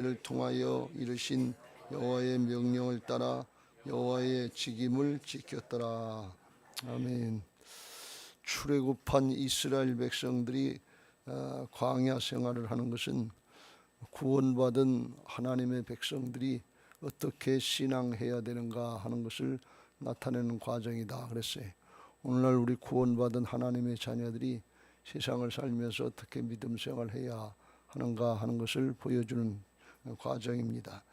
를 통하여 이르신 여호와의 명령을 따라 여호와의 직임을 지켰더라. 아멘. 출애굽한 이스라엘 백성들이 광야 생활을 하는 것은 구원받은 하나님의 백성들이 어떻게 신앙해야 되는가 하는 것을 나타내는 과정이다 그랬어요. 오늘날 우리 구원받은 하나님의 자녀들이 세상을 살면서 어떻게 믿음 생활해야 하는가 하는 것을 보여주는 과정입니다.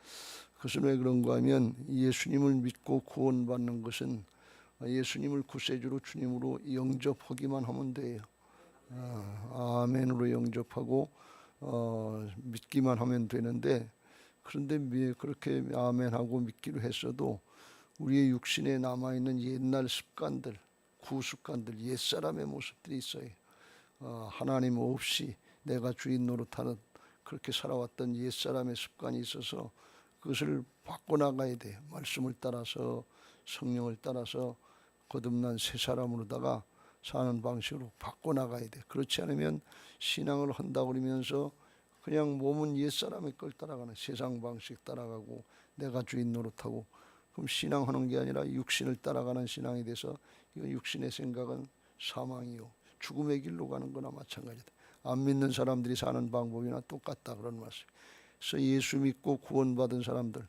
그것은 왜 그런가 하면 예수님을 믿고 구원받는 것은 예수님을 구세주로 주님으로 영접하기만 하면 돼요. 아멘으로 영접하고 믿기만 하면 되는데, 그런데 그렇게 아멘하고 믿기로 했어도 우리의 육신에 남아있는 옛날 습관들, 구습관들, 옛사람의 모습들이 있어요. 하나님 없이 내가 주인 노릇하는 그렇게 살아왔던 옛사람의 습관이 있어서 그것을 바꿔나가야 돼요. 말씀을 따라서, 성령을 따라서 거듭난 새 사람으로다가 사는 방식으로 바꿔나가야 돼. 그렇지 않으면 신앙을 한다고 그러면서 그냥 몸은 옛사람의 걸 따라가는, 세상 방식 따라가고 내가 주인 노릇하고, 그럼 신앙하는 게 아니라 육신을 따라가는 신앙이 돼서 이건 육신의 생각은 사망이요 죽음의 길로 가는 거나 마찬가지다. 안 믿는 사람들이 사는 방법이나 똑같다 그런 말씀. 그래서 예수 믿고 구원받은 사람들,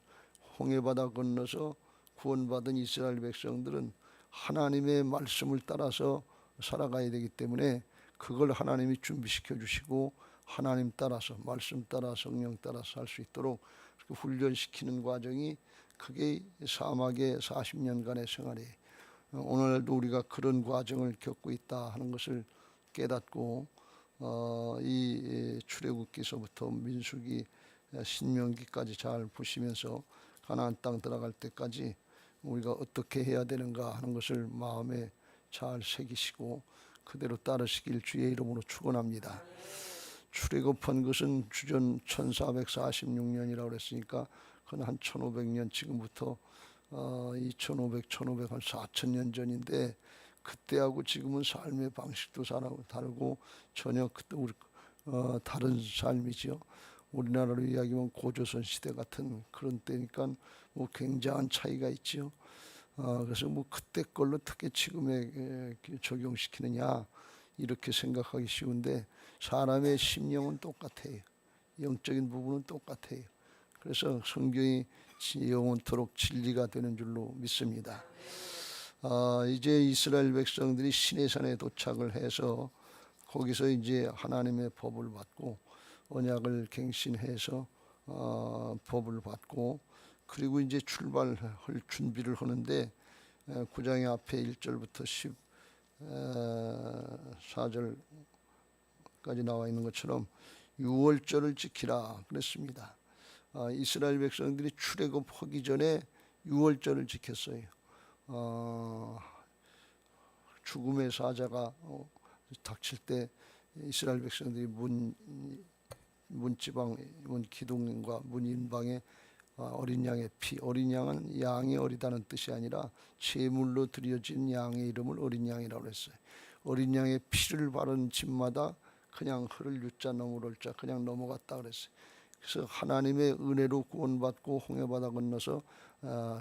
홍해바다 건너서 구원받은 이스라엘 백성들은 하나님의 말씀을 따라서 살아가야 되기 때문에 그걸 하나님이 준비시켜 주시고 하나님 따라서, 말씀 따라, 성령 따라서 할 수 있도록 훈련시키는 과정이, 그게 사막의 40년간의 생활이에요. 오늘도 우리가 그런 과정을 겪고 있다 하는 것을 깨닫고 이 출애굽기서부터 민수기, 신명기까지 잘 보시면서 가나안 땅 들어갈 때까지 우리가 어떻게 해야 되는가 하는 것을 마음에 잘 새기시고 그대로 따르시길 주의 이름으로 축원합니다. 출애굽한 것은 주전 1446년이라고 그랬으니까 그건 한 1500년, 지금부터 2500, 1500, 한 4000년 전인데, 그때하고 지금은 삶의 방식도 다르고 전혀 그때 우리 다른 삶이죠. 우리나라로 이야기하면 고조선 시대 같은 그런 때니까 뭐 굉장한 차이가 있죠. 그래서 뭐 그때 걸로 어떻게 지금에 적용시키느냐 이렇게 생각하기 쉬운데, 사람의 심령은 똑같아요. 영적인 부분은 똑같아요. 그래서 성경이 영원토록 진리가 되는 줄로 믿습니다. 이제 이스라엘 백성들이 시내산에 도착을 해서 거기서 이제 하나님의 법을 받고 언약을 갱신해서 법을 받고, 그리고 이제 출발할 준비를 하는데 9장의 앞에 1절부터 14절까지 나와 있는 것처럼 6월절을 지키라 그랬습니다. 이스라엘 백성들이 출애굽하기 전에 6월절을 지켰어요. 죽음의 사자가 닥칠 때 이스라엘 백성들이 문지방, 문기둥과 문인방에 어린 양의 피, 어린 양은 양이 어리다는 뜻이 아니라 제물로 드려진 양의 이름을 어린 양이라고 했어요. 어린 양의 피를 바른 집마다 그냥 흐를 유자 넘어올 자 그냥 넘어갔다 그랬어요. 그래서 하나님의 은혜로 구원받고 홍해바다 건너서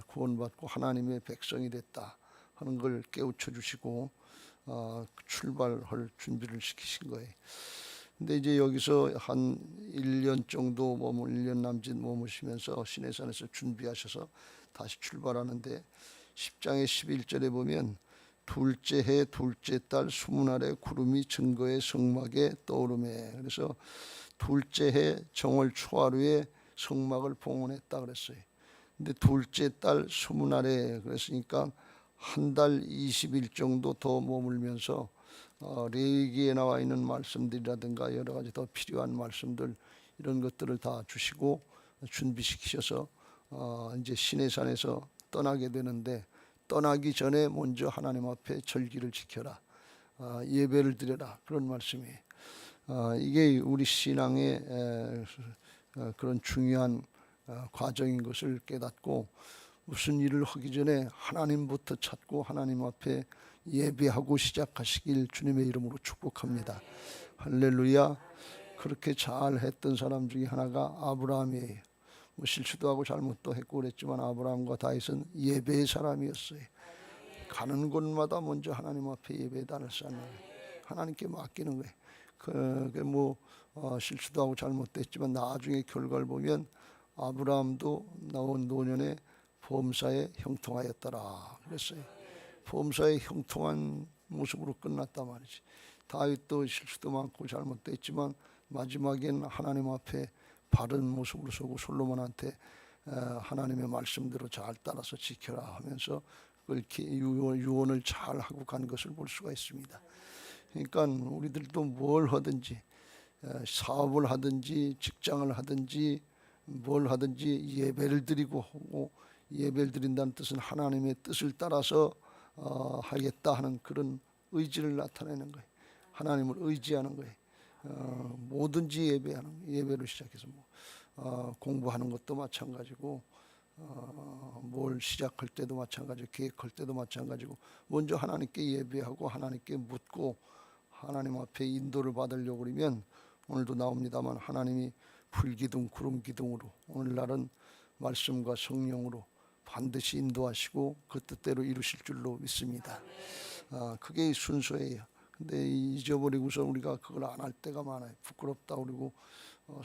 구원받고 하나님의 백성이 됐다 하는 걸 깨우쳐 주시고 출발할 준비를 시키신 거예요. 근데 이제 여기서 한 1년 정도 1년 남짓 머무시면서 시내산에서 준비하셔서 다시 출발하는데 10장의 11절에 보면 둘째 해 둘째 달 수문날에 구름이 증거의 성막에 떠오르매, 그래서 둘째 해 정월 초하루에 성막을 봉헌했다 그랬어요. 근데 둘째 달 수문날에 그랬으니까 한 달 20일 정도 더 머물면서 레위기에 나와 있는 말씀들이라든가 여러 가지 더 필요한 말씀들, 이런 것들을 다 주시고 준비시키셔서 이제 시내산에서 떠나게 되는데, 떠나기 전에 먼저 하나님 앞에 절기를 지켜라, 예배를 드려라, 그런 말씀이에요. 이게 우리 신앙의 그런 중요한 과정인 것을 깨닫고, 무슨 일을 하기 전에 하나님부터 찾고 하나님 앞에 예배하고 시작하시길 주님의 이름으로 축복합니다. 할렐루야. 그렇게 잘 했던 사람 중에 하나가 아브라함이에요. 뭐 실수도 하고 잘못도 했고 그랬지만 아브라함과 다윗은 예배의 사람이었어요. 가는 곳마다 먼저 하나님 앞에 예배단을 쌓는 거예요. 하나님께 맡기는 거예요. 실수도 하고 잘못도 했지만 나중에 결과를 보면 아브라함도 나온 노년에 범사에 형통하였더라 그랬어요. 범사에 형통한 모습으로 끝났단 말이지. 다윗도 실수도 많고 잘못도 했지만 마지막엔 하나님 앞에 바른 모습으로 서고 솔로몬한테 하나님의 말씀대로 잘 따라서 지켜라 하면서 그걸 유언을 잘 하고 간 것을 볼 수가 있습니다. 그러니까 우리들도 뭘 하든지 사업을 하든지 직장을 하든지 뭘 하든지 예배를 드리고 하고, 예배를 드린다는 뜻은 하나님의 뜻을 따라서 하겠다 하는 그런 의지를 나타내는 거예요. 하나님을 의지하는 거예요. 뭐든지 예배로 시작해서 공부하는 것도 마찬가지고 뭘 시작할 때도 마찬가지고 계획할 때도 마찬가지고 먼저 하나님께 예배하고 하나님께 묻고 하나님 앞에 인도를 받으려고 그러면 오늘도 나옵니다만 하나님이 불기둥 구름기둥으로 오늘날은 말씀과 성령으로 반드시 인도하시고 그 뜻대로 이루실 줄로 믿습니다. 그게 순서예요. 근데 잊어버리고서 우리가 그걸 안 할 때가 많아요. 부끄럽다 그러고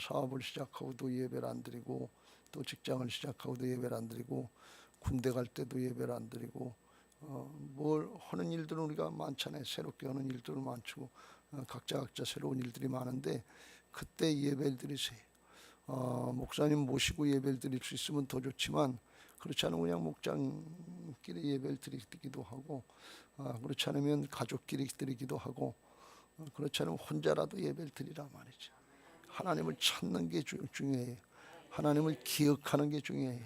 사업을 시작하고도 예배를 안 드리고 또 직장을 시작하고도 예배를 안 드리고 군대 갈 때도 예배를 안 드리고 뭘 하는 일들은 우리가 많잖아요. 새롭게 하는 일들은 많고 각자 새로운 일들이 많은데 그때 예배를 드리세요. 목사님 모시고 예배를 드릴 수 있으면 더 좋지만 그렇지 않으면 그냥 목장끼리 예배를 드리기도 하고 그렇지 않으면 가족끼리 드리기도 하고 그렇지 않으면 혼자라도 예배를 드리란 말이죠. 하나님을 찾는 게 중요해요. 하나님을 기억하는 게 중요해요.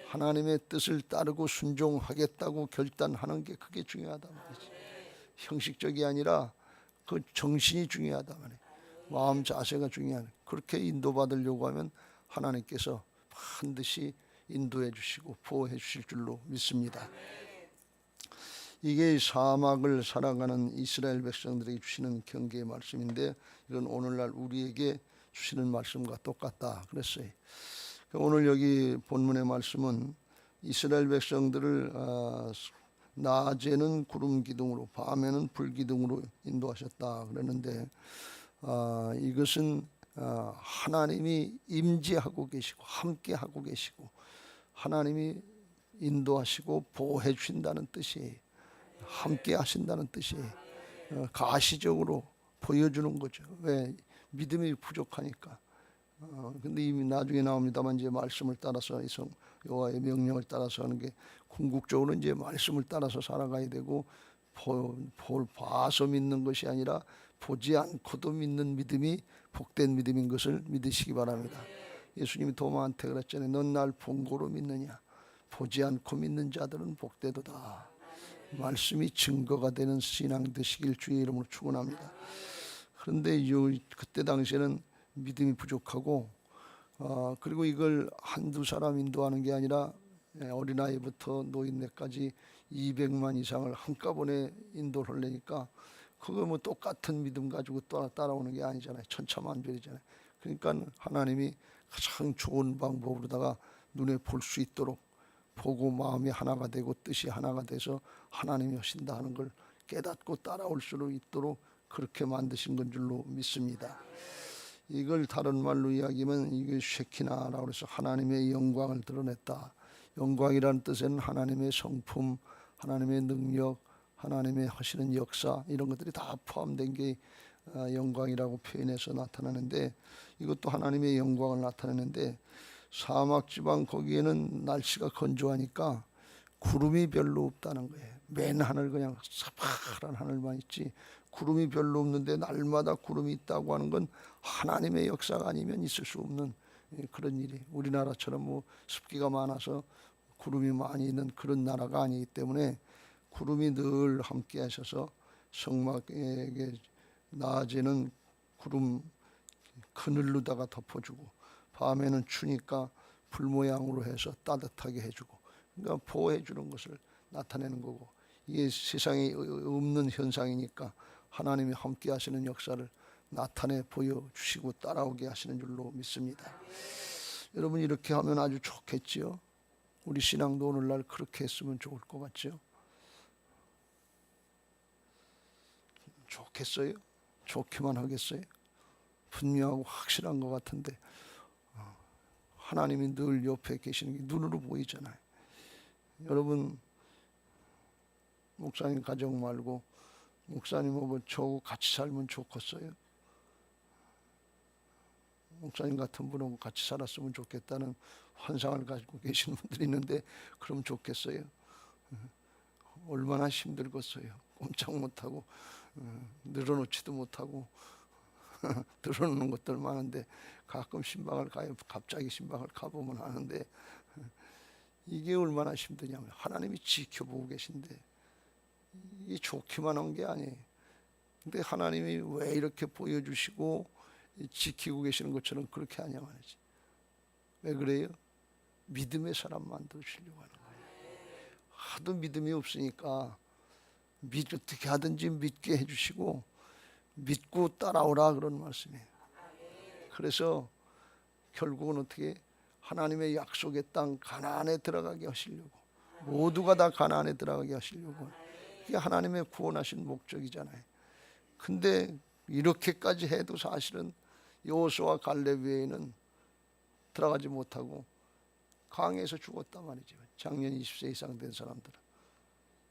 하나님의 뜻을 따르고 순종하겠다고 결단하는 게 그게 중요하단 말이죠. 형식적이 아니라 그 정신이 중요하단 말이에요. 마음 자세가 중요한. 그렇게 인도받으려고 하면 하나님께서 반드시 인도해 주시고 보호해 주실 줄로 믿습니다. 이게 사막을 살아가는 이스라엘 백성들에게 주시는 경계의 말씀인데 이건 오늘날 우리에게 주시는 말씀과 똑같다 그랬어요. 오늘 여기 본문의 말씀은 이스라엘 백성들을 낮에는 구름 기둥으로 밤에는 불 기둥으로 인도하셨다 그랬는데 이것은 하나님이 임재하고 계시고 함께 하고 계시고 하나님이 인도하시고 보호해 주신다는 뜻이에요. 함께 하신다는 뜻이에요. 가시적으로 보여주는 거죠. 왜? 믿음이 부족하니까. 근데 이미 나중에 나옵니다만 이제 말씀을 따라서 여호와의 명령을 따라서 하는 게 궁극적으로 이제 말씀을 따라서 살아가야 되고 봐서 믿는 것이 아니라 보지 않고도 믿는 믿음이 복된 믿음인 것을 믿으시기 바랍니다. 예수님이 도마한테 그랬잖아요. 넌 날 본고로 믿느냐? 보지 않고 믿는 자들은 복되도다. 말씀이 증거가 되는 신앙 되시길 주의 이름으로 축원합니다. 그런데 그때 당시에는 믿음이 부족하고 그리고 이걸 한두 사람 인도하는 게 아니라 어린아이부터 노인네까지 200만 이상을 한꺼번에 인도를 하려니까 그거 뭐 똑같은 믿음 가지고 따라오는 게 아니잖아요. 천차만별이잖아요. 그러니까 하나님이 가장 좋은 방법으로다가 눈에 볼 수 있도록 보고 마음이 하나가 되고 뜻이 하나가 돼서 하나님이 하신다 하는 걸 깨닫고 따라올 수 있도록 그렇게 만드신 건 줄로 믿습니다. 이걸 다른 말로 이야기하면 이게 쉐키나라고 해서 하나님의 영광을 드러냈다. 영광이라는 뜻에는 하나님의 성품, 하나님의 능력, 하나님의 하시는 역사 이런 것들이 다 포함된 게 영광이라고 표현해서 나타나는데 이것도 하나님의 영광을 나타내는데 사막 지방 거기에는 날씨가 건조하니까 구름이 별로 없다는 거예요. 맨 하늘 그냥 사파란 하늘만 있지 구름이 별로 없는데 날마다 구름이 있다고 하는 건 하나님의 역사가 아니면 있을 수 없는 그런 일이. 우리나라처럼 뭐 습기가 많아서 구름이 많이 있는 그런 나라가 아니기 때문에 구름이 늘 함께 하셔서 성막에게 낮에는 구름 그늘로다가 덮어주고 밤에는 추니까 불 모양으로 해서 따뜻하게 해주고 그러니까 보호해 주는 것을 나타내는 거고 이게 세상에 없는 현상이니까 하나님이 함께 하시는 역사를 나타내 보여주시고 따라오게 하시는 줄로 믿습니다. 여러분 이렇게 하면 아주 좋겠지요. 우리 신앙도 오늘날 그렇게 했으면 좋을 것 같죠. 좋겠어요? 좋기만 하겠어요? 분명하고 확실한 것 같은데 하나님이 늘 옆에 계시는 게 눈으로 보이잖아요. 여러분 목사님 가정 말고 목사님하고 저하고 같이 살면 좋겠어요? 목사님 같은 분하고 같이 살았으면 좋겠다는 환상을 가지고 계시는 분들이 있는데 그럼 좋겠어요? 얼마나 힘들겠어요. 꼼짝 못하고 늘어놓지도 못하고 늘어놓는 것들 많은데 가끔 신방을 가요. 갑자기 신방을 가보면 하는데 이게 얼마나 힘드냐면 하나님이 지켜보고 계신데 이게 좋기만 한 게 아니에요. 근데 하나님이 왜 이렇게 보여주시고 지키고 계시는 것처럼 그렇게 하냐 말이지. 왜 그래요? 믿음의 사람 만들어주려고 하는 거예요. 하도 믿음이 없으니까 어떻게 하든지 믿게 해주시고 믿고 따라오라 그런 말씀이에요. 그래서 결국은 어떻게 하나님의 약속의 땅 가나안에 들어가게 하시려고, 모두가 다 가나안에 들어가게 하시려고, 그게 하나님의 구원하신 목적이잖아요. 근데 이렇게까지 해도 사실은 여호수아와 갈렙 외에는 들어가지 못하고 강에서 죽었단 말이죠. 작년 20세 이상 된 사람들은.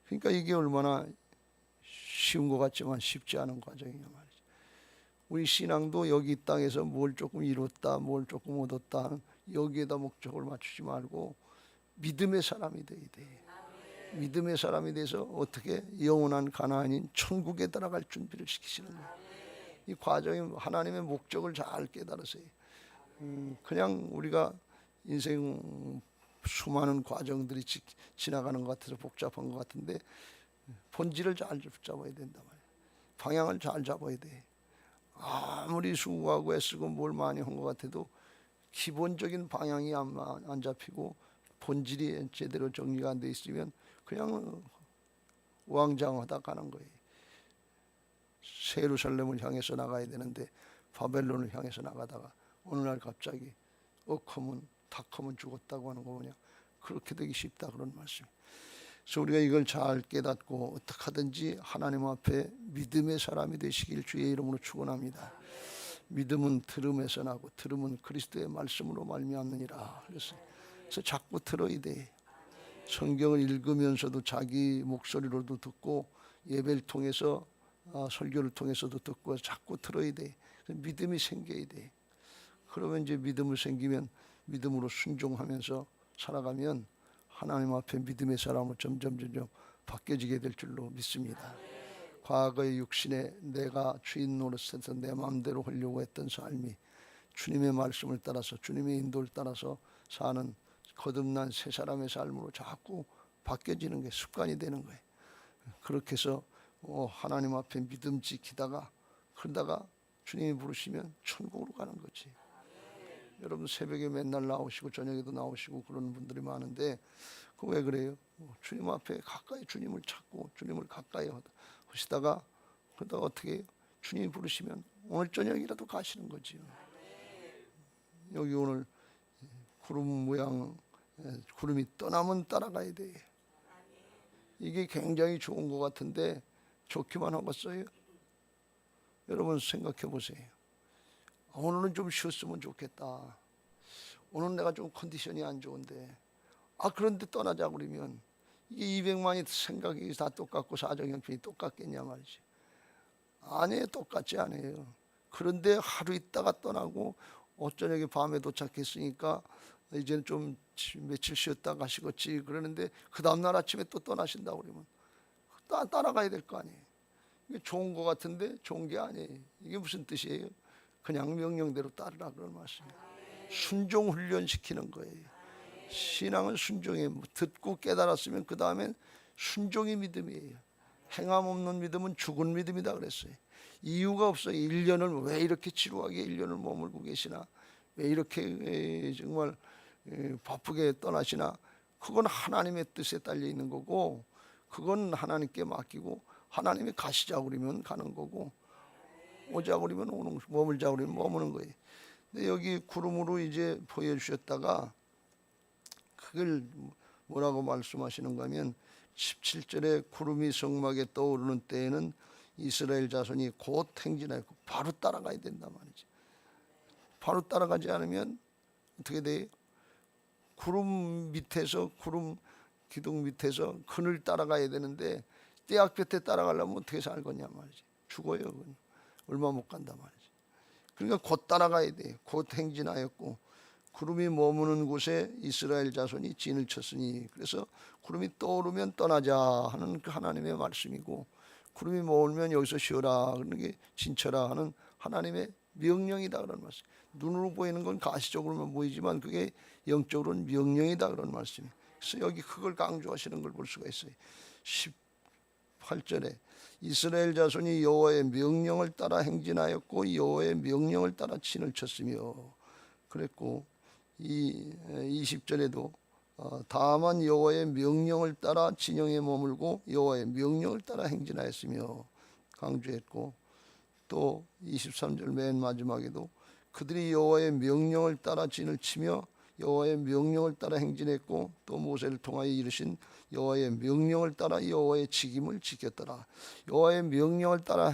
그러니까 이게 얼마나 쉬운 것 같지만 쉽지 않은 과정이냐 말이죠. 우리 신앙도 여기 이 땅에서 뭘 조금 이뤘다, 뭘 조금 얻었다, 여기에다 목적을 맞추지 말고 믿음의 사람이 돼야 돼. 믿음의 사람이 돼서 어떻게 영원한 가나안인 천국에 들어갈 준비를 시키시는 거예요. 이 과정이 하나님의 목적을 잘 깨달으세요. 그냥 우리가 인생 수많은 과정들이 지나가는 것 같아서 복잡한 것 같은데 본질을 잘 잡아야 된단 말이에요. 방향을 잘 잡아야 돼. 아무리 수고하고 애쓰고 뭘 많이 한 것 같아도 기본적인 방향이 안 잡히고 본질이 제대로 정리가 안 돼 있으면 그냥 우왕좌왕하다 가는 거예요. 예루살렘을 향해서 나가야 되는데 바벨론을 향해서 나가다가 어느 날 갑자기 억하면 닭하면 죽었다고 하는 거 뭐냐, 그렇게 되기 쉽다 그런 말씀. 그래서 우리가 이걸 잘 깨닫고 어떻게 하든지 하나님 앞에 믿음의 사람이 되시길 주의 이름으로 축원합니다. 믿음은 들음에서 나고 들음은 그리스도의 말씀으로 말미암느니라. 그래서 자꾸 들어야 돼. 성경을 읽으면서도 자기 목소리로도 듣고 예배를 통해서 설교를 통해서도 듣고 자꾸 들어야 돼. 믿음이 생겨야 돼. 그러면 이제 믿음을 생기면 믿음으로 순종하면서 살아가면 하나님 앞에 믿음의 사람으로 점점 바뀌어지게 될 줄로 믿습니다. 과거의 육신에 내가 주인 노릇해서 내 마음대로 하려고 했던 삶이 주님의 말씀을 따라서 주님의 인도를 따라서 사는 거듭난 새 사람의 삶으로 자꾸 바뀌어지는 게 습관이 되는 거예요. 그렇게 해서 하나님 앞에 믿음 지키다가 그러다가 주님이 부르시면 천국으로 가는 거지. 여러분 새벽에 맨날 나오시고 저녁에도 나오시고 그런 분들이 많은데 그 왜 그래요? 주님 앞에 가까이 주님을 찾고 주님을 가까이 하시다가 그러다가 어떻게 해요? 주님이 부르시면 오늘 저녁이라도 가시는 거지요. 여기 오늘 구름 모양 구름이 떠나면 따라가야 돼. 이게 굉장히 좋은 것 같은데 좋기만 하겠어요? 여러분 생각해 보세요. 오늘은 좀 쉬었으면 좋겠다. 오늘 내가 좀 컨디션이 안 좋은데 그런데 떠나자 그러면 이게 200만이 생각이 다 똑같고 사정 형편이 똑같겠냐 말이지. 아니에요. 똑같지 않아요. 그런데 하루 있다가 떠나고 저녁에 밤에 도착했으니까 이제는 좀 며칠 쉬었다 가시겠지 그러는데 그 다음날 아침에 또 떠나신다고 그러면 따라가야 될 거 아니에요. 이게 좋은 것 같은데 좋은 게 아니에요. 이게 무슨 뜻이에요? 그냥 명령대로 따르라 그런 말씀이에요. 순종 훈련시키는 거예요. 신앙은 순종에 듣고 깨달았으면 그 다음엔 순종이 믿음이에요. 행함 없는 믿음은 죽은 믿음이다 그랬어요. 이유가 없어요. 1년을 왜 이렇게 지루하게 1년을 머물고 계시나, 왜 이렇게 정말 바쁘게 떠나시나. 그건 하나님의 뜻에 딸려 있는 거고 그건 하나님께 맡기고 하나님이 가시자 그러면 가는 거고 오자 그러면 오는, 머물자 그러면 머무는 거예요. 근데 여기 구름으로 이제 보여주셨다가 그걸 뭐라고 말씀하시는가 하면 17절에 구름이 성막에 떠오르는 때에는 이스라엘 자손이 곧 행진하였고 바로 따라가야 된단 말이지. 바로 따라가지 않으면 어떻게 돼요? 구름 밑에서, 구름 기둥 밑에서 그늘 따라가야 되는데 떼약볕에 따라가려면 어떻게 살겠냐 말이지. 죽어요. 그건. 얼마 못 간단 말이지. 그러니까 곧 따라가야 돼요. 곧 행진하였고 구름이 머무는 곳에 이스라엘 자손이 진을 쳤으니, 그래서 구름이 떠오르면 떠나자 하는 그 하나님의 말씀이고, 구름이 머물면 여기서 쉬어라 그러는 게 진쳐라 하는 하나님의 명령이다 그런 말씀. 눈으로 보이는 건 가시적으로만 보이지만 그게 영적으로는 명령이다 그런 말씀이에요. 그래서 여기 그걸 강조하시는 걸 볼 수가 있어요. 18절에 이스라엘 자손이 여호와의 명령을 따라 행진하였고 여호와의 명령을 따라 진을 쳤으며 그랬고, 이 20절에도 다만 여호와의 명령을 따라 진영에 머물고 여호와의 명령을 따라 행진하였으며 강조했고, 또 23절 맨 마지막에도 그들이 여호와의 명령을 따라 진을 치며 여호와의 명령을 따라 행진했고 또 모세를 통하여 이르신 여호와의 명령을 따라 여호와의 직임을 지켰더라. 여호와의 명령을 따라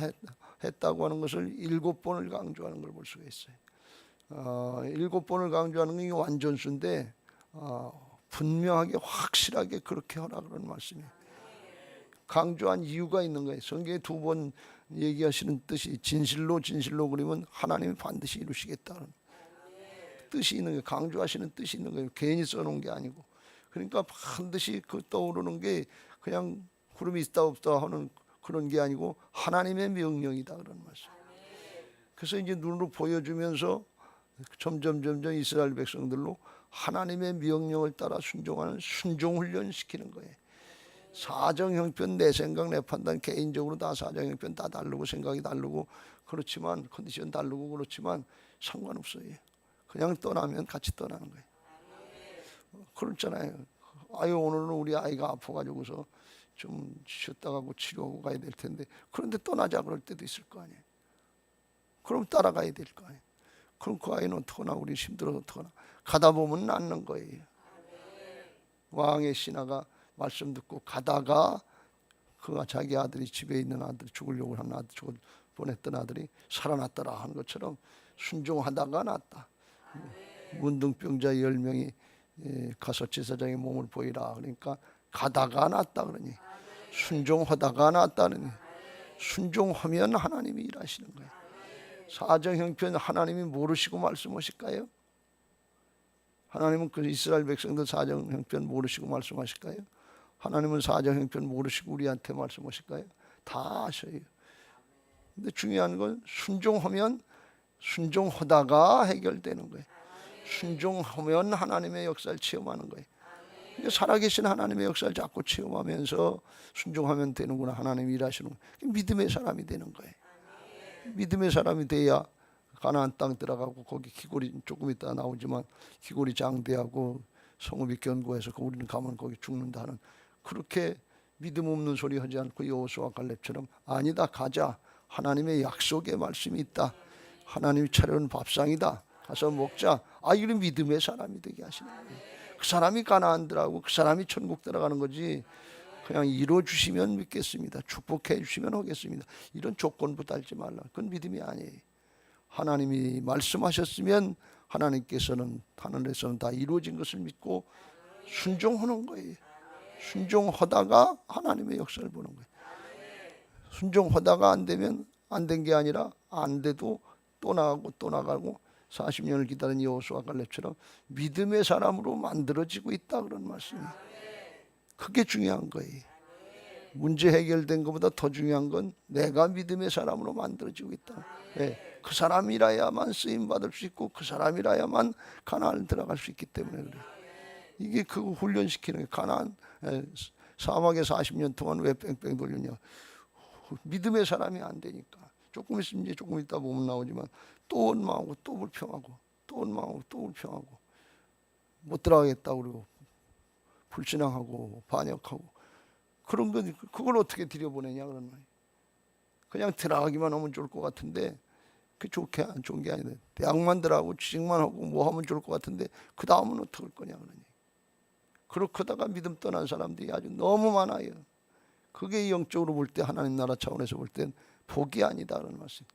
했다고 하는 것을 7번을 강조하는 걸 볼 수가 있어요. 7번을 강조하는 게 완전수인데 분명하게 확실하게 그렇게 하라 그런 말씀이에요. 강조한 이유가 있는 거예요. 성경에 2번 얘기하시는 뜻이 진실로 진실로 그러면 하나님이 반드시 이루시겠다는 뜻이 있는 거예요. 강조하시는 뜻이 있는 거예요. 괜히 써놓은 게 아니고. 그러니까 반드시 그 떠오르는 게 그냥 구름이 있다 없다 하는 그런 게 아니고 하나님의 명령이다 그런 말씀. 그래서 이제 눈으로 보여주면서 점점 이스라엘 백성들로 하나님의 명령을 따라 순종하는 순종훈련 시키는 거예요. 사정형편, 내 생각 내 판단, 개인적으로 다 사정형편 다 다르고 생각이 다르고 그렇지만 컨디션 다르고 그렇지만 상관없어요. 그냥 떠나면 같이 떠나는 거예요. 그렇잖아요. 아유 오늘은 우리 아이가 아파가지고서 좀 쉬었다 가고 치료하고 가야 될 텐데, 그런데 떠나자 그럴 때도 있을 거 아니에요. 그럼 따라가야 될 거 아니에요. 그럼 그 아이는 어떡하나, 우리 힘들어서 어떡하나. 가다 보면 낫는 거예요. 왕의 신하가 말씀 듣고 가다가 그 자기 아들이 집에 있는 아들, 죽으려고 하는 아들, 죽을 뻔했던 아들이 살아났더라 하는 것처럼 순종하다가 낫다. 문둥병자 10명이 가서 제사장의 몸을 보이라 그러니까 가다가 낫다 그러니, 순종하다가 낫다 그러니, 순종하면 하나님이 일하시는 거예요. 사정형편 하나님이 모르시고 말씀하실까요? 하나님은 그 이스라엘 백성들 사정형편 모르시고 말씀하실까요? 하나님은 사정형편 모르시고 우리한테 말씀하실까요? 다 아셔요. 근데 중요한 건 순종하면, 순종하다가 해결되는 거예요. 순종하면 하나님의 역사를 체험하는 거예요. 그러니까 살아계신 하나님의 역사를 자꾸 체험하면서 순종하면 되는구나, 하나님이 일하시는 거예요. 믿음의 사람이 되는 거예요. 믿음의 사람이 돼야 가나안 땅 들어가고, 거기 기골이 조금 있다 나오지만 기골이 장대하고 성읍이 견고해서 우리는 가면 거기 죽는다는, 그렇게 믿음 없는 소리 하지 않고 여호수아 갈렙처럼 아니다, 가자, 하나님의 약속의 말씀이 있다, 하나님이 차려놓은 밥상이다, 가서 먹자. 이런 믿음의 사람이 되게 하시는 거예요. 그 사람이 가나안 들어가고 그 사람이 천국 들어가는 거지, 그냥 이뤄주시면 믿겠습니다, 축복해 주시면 하겠습니다, 이런 조건부 달지 말라. 그건 믿음이 아니에요. 하나님이 말씀하셨으면 하나님께서는 하늘에서는 다 이루어진 것을 믿고 순종하는 거예요. 순종하다가 하나님의 역사를 보는 거예요. 순종하다가 안 되면 안 된 게 아니라 안 돼도 또 나가고 또 나가고 40년을 기다린 여호수아 갈렙처럼 믿음의 사람으로 만들어지고 있다 그런 말씀이에요. 그게 중요한 거예요. 문제 해결된 것보다 더 중요한 건 내가 믿음의 사람으로 만들어지고 있다. 그 사람이라야만 쓰임 받을 수 있고 그 사람이라야만 가나안을 들어갈 수 있기 때문에 그래요. 이게 그거 훈련시키는 거예요. 가나안 사막에 40년 동안 왜 뺑뺑 돌리냐, 믿음의 사람이 안 되니까. 조금 있으면 이제 조금 있다 보면 나오지만 또 원망하고 또 불평하고 또 원망하고 또 불평하고 못 들어가겠다 그러고 불신앙하고 반역하고, 그런 건 그걸 어떻게 들여보내냐 그런 말이에요. 그냥 들어가기만 하면 좋을 것 같은데 그 좋게 안 좋은 게 아니다. 대학만 들어가고 취직만 하고 뭐 하면 좋을 것 같은데 그 다음은 어떻게 할 거냐 그러니. 그렇게 하다가 믿음 떠난 사람들이 아주 너무 많아요. 그게 영적으로 볼 때 하나님 나라 차원에서 볼 땐 복이 아니다라는 말씀.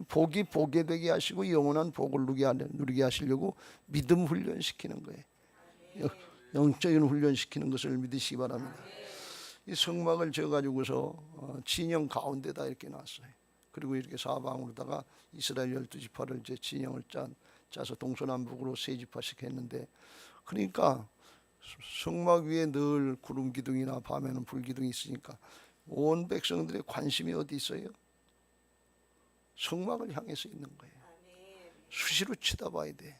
복이 복이 되게 하시고 영원한 복을 누리게 하시려고 믿음 훈련시키는 거예요. 영적인 훈련시키는 것을 믿으시기 바랍니다. 이 성막을 지어가지고서 진영 가운데다 이렇게 놨어요. 그리고 이렇게 사방으로다가 이스라엘 12지파를 이제 진영을 짜서 동서남북으로 세 지파씩 했는데, 그러니까 성막 위에 늘 구름 기둥이나 밤에는 불 기둥이 있으니까 온 백성들의 관심이 어디 있어요? 성막을 향해서 있는 거예요. 수시로 쳐다봐야 돼.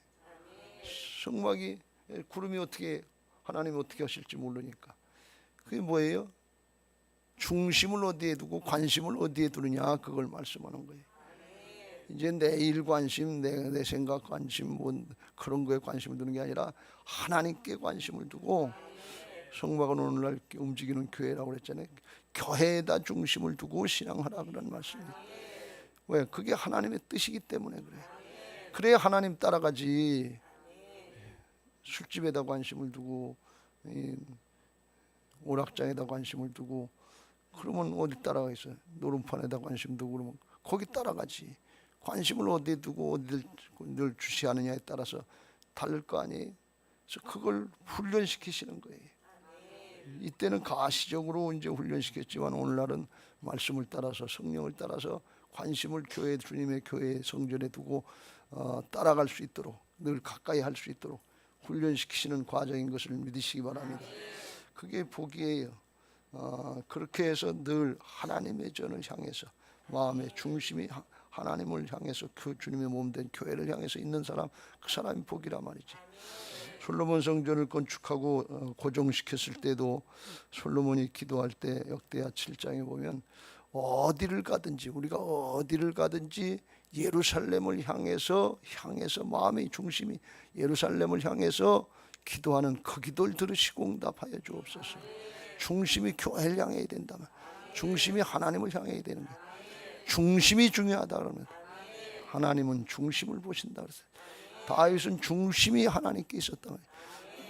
성막이 구름이 어떻게 하나님이 어떻게 하실지 모르니까. 그게 뭐예요? 중심을 어디에 두고 관심을 어디에 두느냐, 그걸 말씀하는 거예요. 이제 내 일 관심, 내 생각 관심, 뭐 그런 거에 관심을 두는 게 아니라 하나님께 관심을 두고, 성막은 오늘날 움직이는 교회라고 그랬잖아요. 교회에다 중심을 두고 신앙하라 그런 말씀이에요. 왜? 그게 하나님의 뜻이기 때문에 그래요. 그래야 하나님 따라가지. 술집에다 관심을 두고 오락장에다 관심을 두고 그러면 어디 따라가겠어요? 노름판에다 관심 두고 그러면 거기 따라가지. 관심을 어디에 두고 어디를 늘 주시하느냐에 따라서 다를 거 아니에요. 그래서 그걸 훈련시키시는 거예요. 이때는 가시적으로 이제 훈련시켰지만 오늘날은 말씀을 따라서 성령을 따라서 관심을 교회, 주님의 교회 성전에 두고 따라갈 수 있도록, 늘 가까이 할 수 있도록 훈련시키시는 과정인 것을 믿으시기 바랍니다. 그게 복이에요. 그렇게 해서 늘 하나님의 전을 향해서 마음의 중심이 하나님을 향해서 그 주님의 몸된 교회를 향해서 있는 사람, 그 사람이 복이란 말이지. 솔로몬 성전을 건축하고 고정시켰을 때도 솔로몬이 기도할 때 역대하 7장에 보면 어디를 가든지, 우리가 어디를 가든지 예루살렘을 향해서 마음의 중심이 예루살렘을 향해서 기도하는 그 기도를 들으시고 응답하여 주옵소서. 중심이 교회를 향해야 된다면, 중심이 하나님을 향해야 되는 거예요. 중심이 중요하다 그러면 하나님은 중심을 보신다 그랬어요. 다윗은 중심이 하나님께 있었다 말이에요.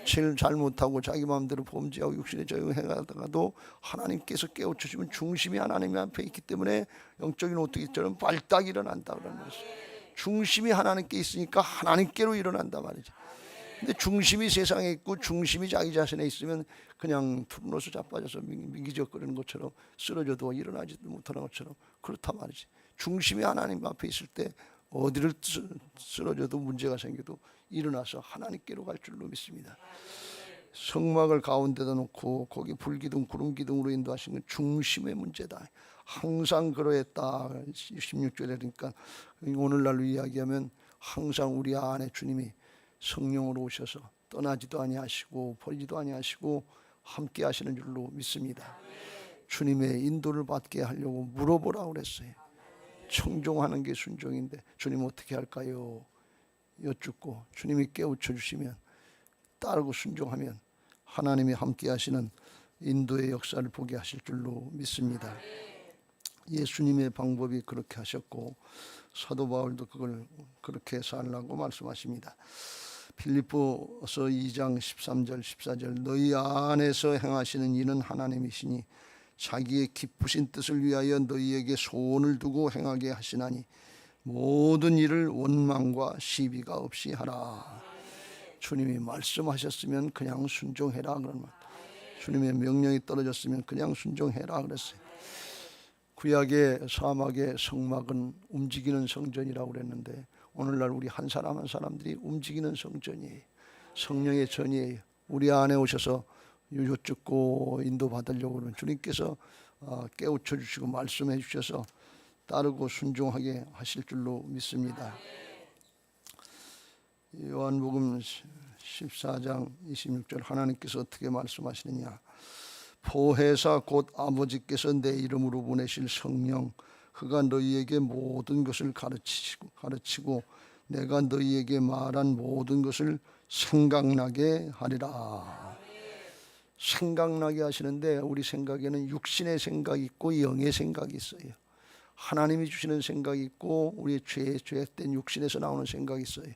제일 잘못하고 자기 마음대로 범죄하고 육신에 적용해가다가도 하나님께서 깨우쳐주면 중심이 하나님 앞에 있기 때문에 영적인 오뚜기처럼 발딱 일어난다 그러는 거죠. 중심이 하나님께 있으니까 하나님께로 일어난다 말이죠. 근데 중심이 세상에 있고 중심이 자기 자신에 있으면 그냥 투르노스 자빠져서 미기적거리는 것처럼 쓰러져도 일어나지도 못하는 것처럼 그렇다 말이지. 중심이 하나님 앞에 있을 때 어디를 쓰러져도 문제가 생겨도 일어나서 하나님께로 갈 줄로 믿습니다. 성막을 가운데다 놓고 거기 불기둥 구름기둥으로 인도하신 건 중심의 문제다. 항상 그러했다. 16절에 그러니까 오늘날로 이야기하면 항상 우리 안에 주님이 성령으로 오셔서 떠나지도 아니하시고 버리지도 아니하시고 함께 하시는 줄로 믿습니다. 주님의 인도를 받게 하려고 물어보라고 그랬어요. 청종하는 게 순종인데 주님 어떻게 할까요? 여쭙고 주님이 깨우쳐 주시면 따르고 순종하면 하나님이 함께 하시는 인도의 역사를 보게 하실 줄로 믿습니다. 예수님의 방법이 그렇게 하셨고 사도 바울도 그걸 그렇게 살라고 말씀하십니다. 빌립보서 2장 13절 14절 너희 안에서 행하시는 이는 하나님이시니 자기의 기쁘신 뜻을 위하여 너희에게 소원을 두고 행하게 하시나니 모든 일을 원망과 시비가 없이 하라. 주님이 말씀하셨으면 그냥 순종해라 그런 말. 주님의 명령이 떨어졌으면 그냥 순종해라 그랬어요. 구약의 사막의 성막은 움직이는 성전이라고 그랬는데 오늘날 우리 한 사람 한 사람들이 움직이는 성전이에요. 성령의 전이에요. 우리 안에 오셔서 여쭙고 인도받으려고 하는 주님께서 깨우쳐 주시고 말씀해 주셔서 따르고 순종하게 하실 줄로 믿습니다. 요한복음 14장 26절 하나님께서 어떻게 말씀하시느냐. 보혜사 곧 아버지께서 내 이름으로 보내실 성령 그가 너희에게 모든 것을 가르치고 내가 너희에게 말한 모든 것을 생각나게 하리라. 생각나게 하시는데 우리 생각에는 육신의 생각이 있고 영의 생각이 있어요. 하나님이 주시는 생각이 있고 우리의 죄된 육신에서 나오는 생각이 있어요.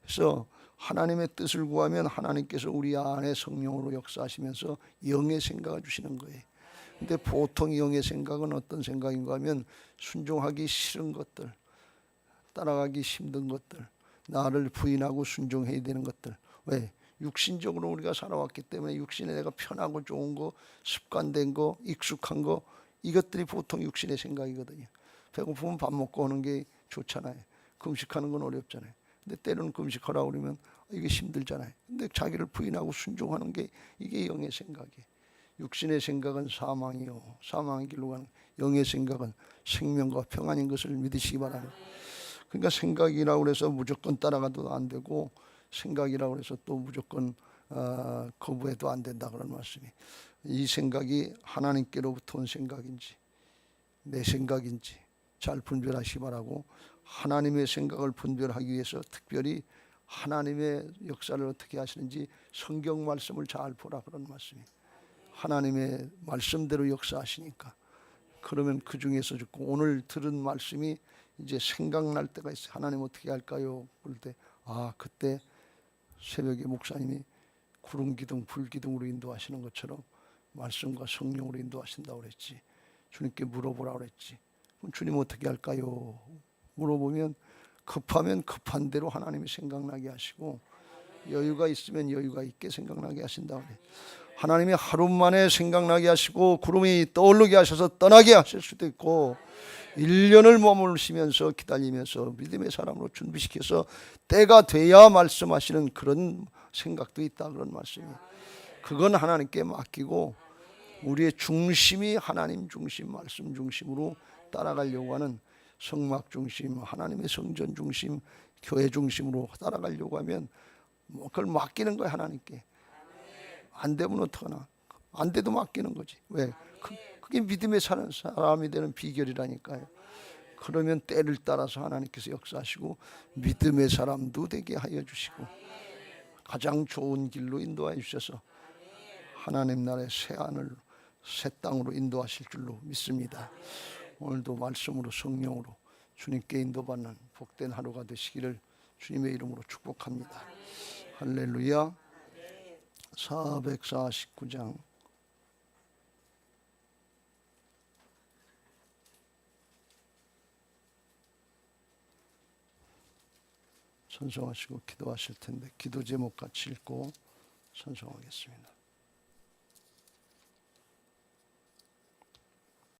그래서 하나님의 뜻을 구하면 하나님께서 우리 안에 성령으로 역사하시면서 영의 생각을 주시는 거예요. 근데 보통 영의 생각은 어떤 생각인가 하면 순종하기 싫은 것들, 따라가기 힘든 것들, 나를 부인하고 순종해야 되는 것들. 왜? 육신적으로 우리가 살아왔기 때문에 육신에 내가 편하고 좋은 거, 습관된 거, 익숙한 거, 이것들이 보통 육신의 생각이거든요. 배고프면 밥 먹고 오는 게 좋잖아요. 금식하는 건 어렵잖아요. 근데 때로는 금식하라고 그러면 이게 힘들잖아요. 근데 자기를 부인하고 순종하는 게 이게 영의 생각이에요. 육신의 생각은 사망이요, 사망의 길로 가는, 영의 생각은 생명과 평안인 것을 믿으시기 바랍니다. 그러니까 생각이라고 해서 무조건 따라가도 안 되고 생각이라고 해서 또 무조건 거부해도 안 된다 그런 말씀이. 이 생각이 하나님께로부터 온 생각인지 내 생각인지 잘 분별하시기 바라고, 하나님의 생각을 분별하기 위해서 특별히 하나님의 역사를 어떻게 하시는지 성경 말씀을 잘 보라 그런 말씀이. 하나님의 말씀대로 역사하시니까. 그러면 그 중에서 듣고 오늘 들은 말씀이 이제 생각날 때가 있어요. 하나님 어떻게 할까요? 그럴 때 그때 새벽에 목사님이 구름 기둥 불 기둥으로 인도하시는 것처럼 말씀과 성령으로 인도하신다고 그랬지. 주님께 물어보라고 그랬지. 그럼 주님 어떻게 할까요? 물어보면 급하면 급한 대로 하나님이 생각나게 하시고, 여유가 있으면 여유가 있게 생각나게 하신다고 그래. 하나님이 하루 만에 생각나게 하시고 구름이 떠오르게 하셔서 떠나게 하실 수도 있고, 1년을 머무르시면서 기다리면서 믿음의 사람으로 준비시켜서 때가 돼야 말씀하시는 그런 생각도 있다 그런 말씀이에요. 그건 하나님께 맡기고 우리의 중심이 하나님 중심, 말씀 중심으로 따라가려고 하는, 성막 중심, 하나님의 성전 중심, 교회 중심으로 따라가려고 하면 그걸 맡기는 거야 하나님께. 안 되면 어떡하나. 안 돼도 맡기는 거지. 왜? 그게 믿음에 사는 사람이 되는 비결이라니까요. 그러면 때를 따라서 하나님께서 역사하시고 믿음의 사람도 되게 하여 주시고 가장 좋은 길로 인도하여 주셔서 하나님 나라의 새 하늘 새 땅으로 인도하실 줄로 믿습니다. 오늘도 말씀으로 성령으로 주님께 인도받는 복된 하루가 되시기를 주님의 이름으로 축복합니다. 할렐루야. 449장 찬송하시고 기도하실 텐데 기도 제목 같이 읽고 찬송하겠습니다.